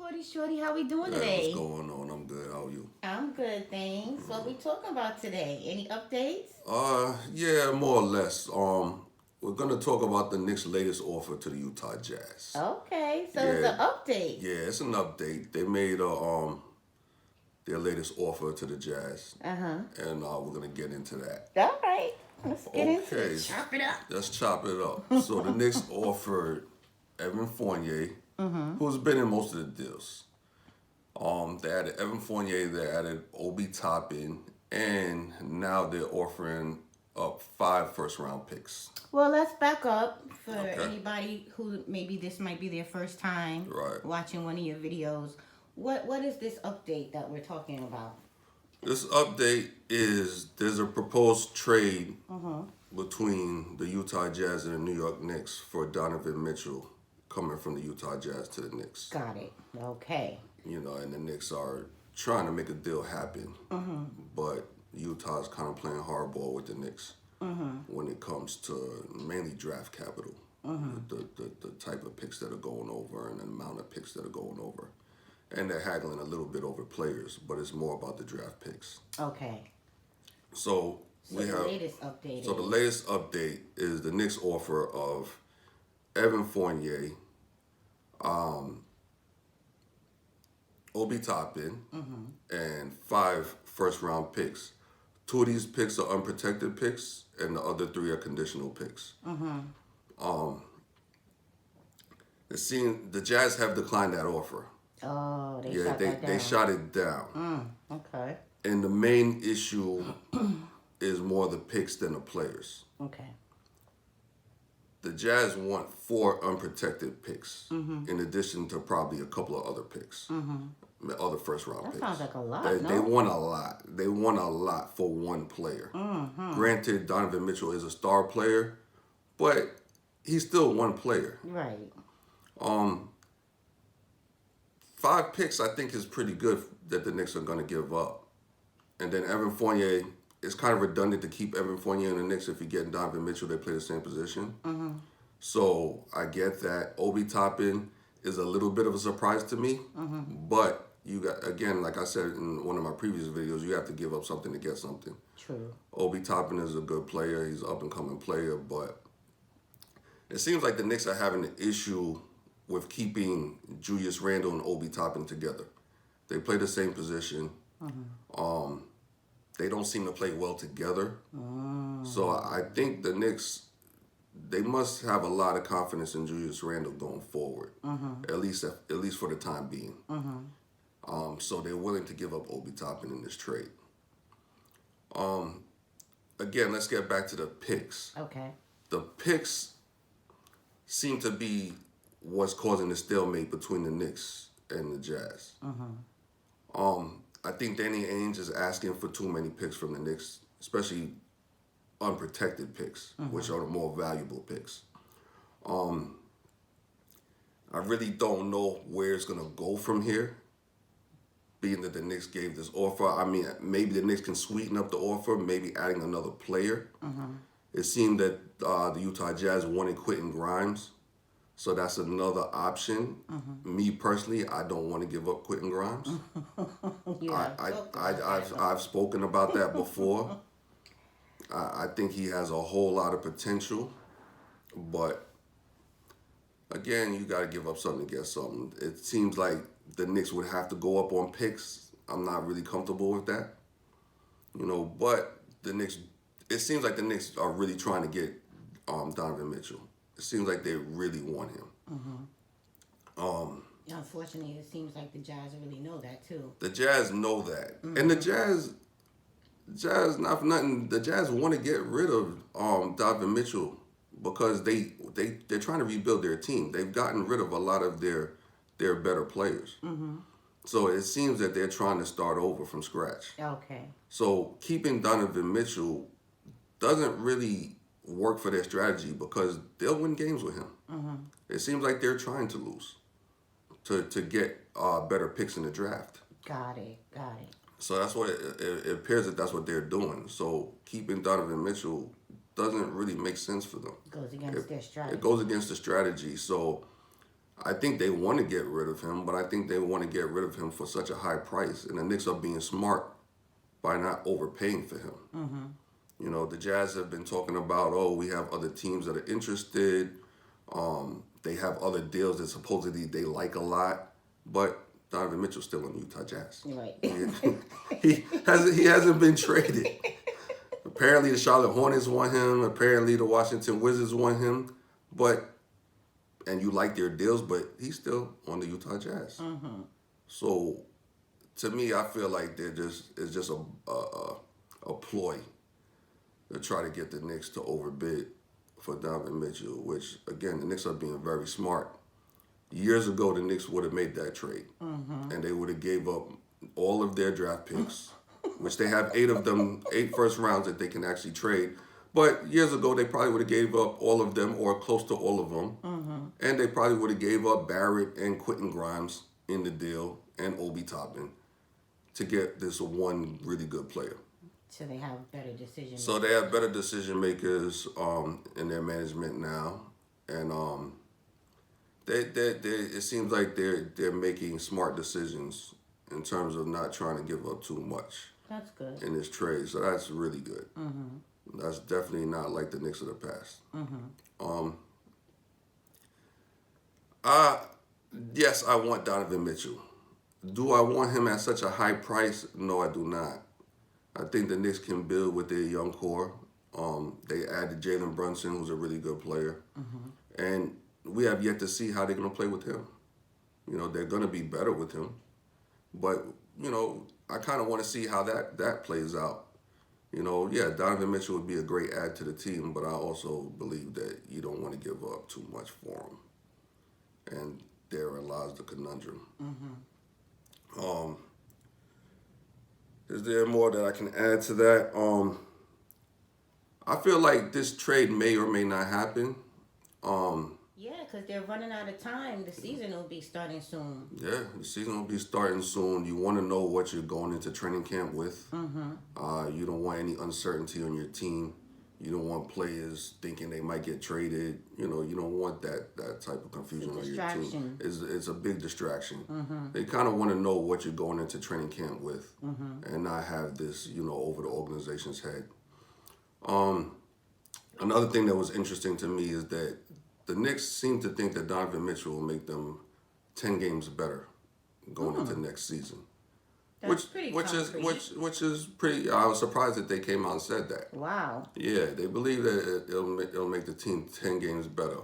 Sporty Shorty, how we doing Hey, what's today? going on? I'm good. How are you? I'm good, thanks. What we talking about today? Any updates? Yeah, more or less. We're gonna talk about the Knicks' latest offer to the Utah Jazz. Okay, so it's Yeah, an update. yeah, it's an update. They made their latest offer to the Jazz, Uh huh. and we're gonna get into that. All right, let's get into it. Okay, Chop it up. let's chop it up. So the Knicks offered Evan Fournier, who's been in most of the deals. They added Evan Fournier, they added Obi Toppin, and now they're offering up 5 first-round picks. Well, let's back up for Okay. anybody who maybe this might be their first time Right. watching one of your videos. What is this update that we're talking about? This update is there's a proposed trade Uh-huh. between the Utah Jazz and the New York Knicks for Donovan Mitchell coming from the Utah Jazz to the Knicks. Got it. Okay. And the Knicks are trying to make a deal happen, but Utah's kind of playing hardball with the Knicks when it comes to mainly draft capital, the type of picks that are going over and the amount of picks that are going over. And they're haggling a little bit over players, but it's more about the draft picks. Okay. So So we the have. latest update So the is latest update is the Knicks offer of Evan Fournier, Obi Toppin, and 5 first-round picks. 2 of these picks are unprotected picks, and the other 3 are conditional picks. It seems the Jazz have declined that offer. oh they Yeah, shot that they down. shot it down. Okay. And the main issue is more the picks than the players. Okay. The Jazz want 4 unprotected picks, in addition to probably a couple of other picks, other first-round That picks. sounds like a lot, They no? want a lot. They want a lot for one player. Granted, Donovan Mitchell is a star player, but he's still one player. Right. 5 picks, I think, is pretty good that the Knicks are going to give up. And then Evan Fournier, it's kind of redundant to keep Evan Fournier in the Knicks if you get Donovan Mitchell, they play the same position. So I get that. Obi Toppin is a little bit of a surprise to me, but you got, again, like I said in one of my previous videos, you have to give up something to get something. True. Obi Toppin is a good player. He's an up-and-coming player, but it seems like the Knicks are having an issue with keeping Julius Randle and Obi Toppin together. They play the same position. They don't seem to play well together. So I think the Knicks, they must have a lot of confidence in Julius Randle going forward, at least for the time being. So they're willing to give up Obi Toppin in this trade. Again, let's get back to the picks. Okay. The picks seem to be what's causing the stalemate between the Knicks and the Jazz. I think Danny Ainge is asking for too many picks from the Knicks, especially unprotected picks, which are the more valuable picks. I really don't know where it's going to go from here, being that the Knicks gave this offer. I mean, maybe the Knicks can sweeten up the offer, maybe adding another player. It seemed that the Utah Jazz wanted Quentin Grimes, so that's another option. Me personally, I don't want to give up Quentin Grimes. Yeah. I've spoken about that before. I think he has a whole lot of potential, but again, you got to give up something to get something. It seems like the Knicks would have to go up on picks. I'm not really comfortable with that, But the Knicks, it seems like the Knicks are really trying to get Donovan Mitchell. It seems like they really want him. Unfortunately, it seems like the Jazz really know that too. The Jazz know that, and the Jazz, not for nothing. The Jazz want to get rid of Donovan Mitchell because they're trying to rebuild their team. They've gotten rid of a lot of their better players. So it seems that they're trying to start over from scratch. Okay. So keeping Donovan Mitchell doesn't really work for their strategy because they'll win games with him. It seems like they're trying to lose to get better picks in the draft. Got it. So that's what it appears that that's what they're doing. So keeping Donovan Mitchell doesn't really make sense for them. Goes against their strategy. It goes against the strategy. So I think they want to get rid of him, but I think they want to get rid of him for such a high price. And the Knicks are being smart by not overpaying for him. You know, the Jazz have been talking about, oh, we have other teams that are interested. They have other deals that supposedly they like a lot, but Donovan Mitchell's still on the Utah Jazz. Right. He hasn't been traded. Apparently, the Charlotte Hornets want him. Apparently, the Washington Wizards want him. And you like their deals, but he's still on the Utah Jazz. So, to me, I feel like it's just a ploy to try to get the Knicks to overbid for Donovan Mitchell, which, again, the Knicks are being very smart. Years ago, the Knicks would have made that trade, and they would have gave up all of their draft picks, which they have 8 of them, 8 first rounds that they can actually trade. But years ago, they probably would have gave up all of them or close to all of them, and they probably would have gave up Barrett and Quentin Grimes in the deal and Obi Toppin to get this one really good player. So they have better decision. So they have better decision makers in their management now, and it seems like they're making smart decisions in terms of not trying to give up too much. That's good. In this trade, so that's really good. That's definitely not like the Knicks of the past. Yes, I want Donovan Mitchell. Do I want him at such a high price? No, I do not. I think the Knicks can build with their young core. They added Jalen Brunson, who's a really good player. And we have yet to see how they're going to play with him. You know, they're going to be better with him. But, you know, I kind of want to see how that plays out. You know, yeah, Donovan Mitchell would be a great add to the team, but I also believe that you don't want to give up too much for him. And therein lies the conundrum. Is there more that I can add to that? I feel like this trade may or may not happen. Yeah, because they're running out of time. The season will be starting soon. Yeah, the season will be starting soon. You want to know what you're going into training camp with. You don't want any uncertainty on your team. You don't want players thinking they might get traded. You know, you don't want that type of confusion on your team. It's a big distraction. They kind of want to know what you're going into training camp with and not have this, you know, over the organization's head. Another thing that was interesting to me is that the Knicks seem to think that Donovan Mitchell will make them 10 games better going into next season. That's pretty concrete. Which is pretty. I was surprised that they came out and said that. Wow. Yeah, they believe that it'll make the team 10 games better.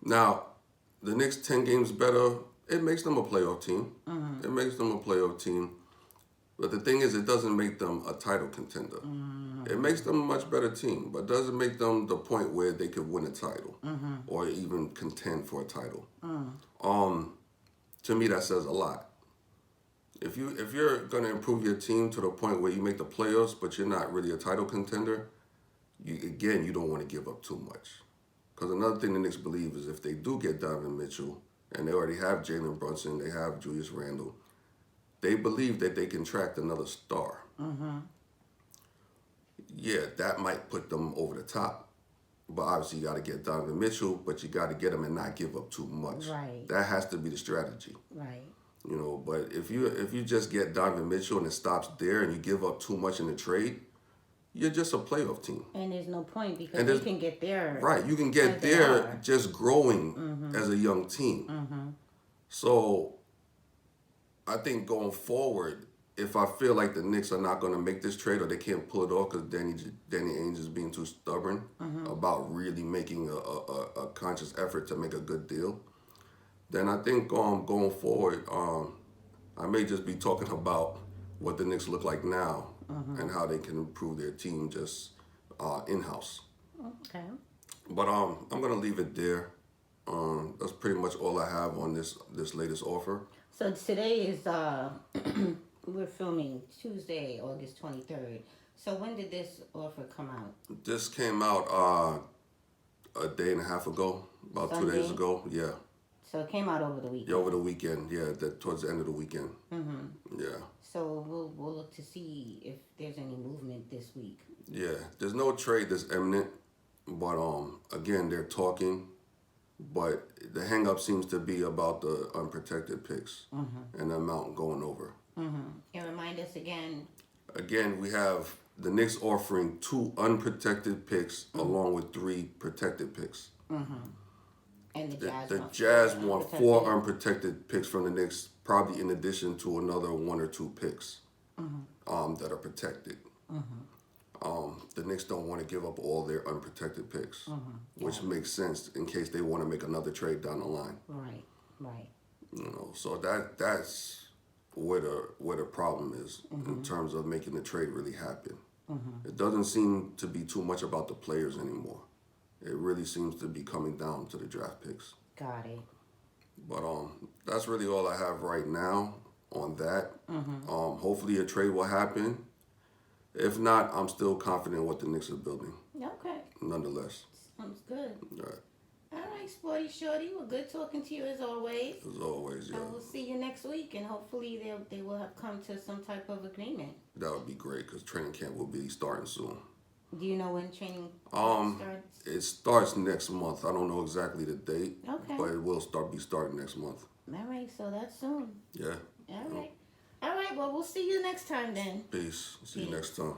Now, the Knicks 10 games better, it makes them a playoff team. It makes them a playoff team. But the thing is, it doesn't make them a title contender. It makes them a much better team, but doesn't make them the point where they could win a title or even contend for a title. To me, that says a lot. If you're going to improve your team to the point where you make the playoffs, but you're not really a title contender, you don't want to give up too much. Because another thing the Knicks believe is if they do get Donovan Mitchell, and they already have Jalen Brunson, they have Julius Randle, they believe that they can attract another star. Yeah, that might put them over the top. But obviously you got to get Donovan Mitchell, but you got to get him and not give up too much. Right. That has to be the strategy. Right. You know, but if you just get Donovan Mitchell and it stops there and you give up too much in the trade, you're just a playoff team. And there's no point because you can get there. Right, you can get there just growing as a young team. So I think going forward, if I feel like the Knicks are not going to make this trade or they can't pull it off because Danny Ainge is being too stubborn about really making a conscious effort to make a good deal, then I think going forward, I may just be talking about what the Knicks look like now and how they can improve their team just in-house. Okay. But I'm going to leave it there. That's pretty much all I have on this latest offer. So today is, we're filming Tuesday, August 23rd. So when did this offer come out? This came out a day and a half ago, about Sunday? 2 days ago. Yeah. So it came out over the weekend. Yeah, over the weekend. Yeah, towards the end of the weekend. Yeah. So we'll look to see if there's any movement this week. Yeah, there's no trade that's imminent, but again, they're talking. But the hang up seems to be about the unprotected picks and the amount going over. And remind us again. Again, we have the Knicks offering 2 unprotected picks along with 3 protected picks. And The Jazz want 4 unprotected picks from the Knicks, probably in addition to another 1 or 2 picks that are protected. The Knicks don't want to give up all their unprotected picks, which makes sense in case they want to make another trade down the line. Right. So that's where the problem is in terms of making the trade really happen. It doesn't seem to be too much about the players anymore. It really seems to be coming down to the draft picks. Got it. But that's really all I have right now on that. Hopefully a trade will happen. If not, I'm still confident in what the Knicks are building. Okay. Nonetheless. Sounds good. All right. All right, Sporty Shorty. Well, good talking to you as always. As always, yeah. And we'll see you next week, and hopefully they will have come to some type of agreement. That would be great because training camp will be starting soon. Do you know when training starts? It starts next month. I don't know exactly the date. Okay. But it will be starting next month. All right, so that's soon. Yeah. All right. All right, well, we'll see you next time then. Peace. See you next time.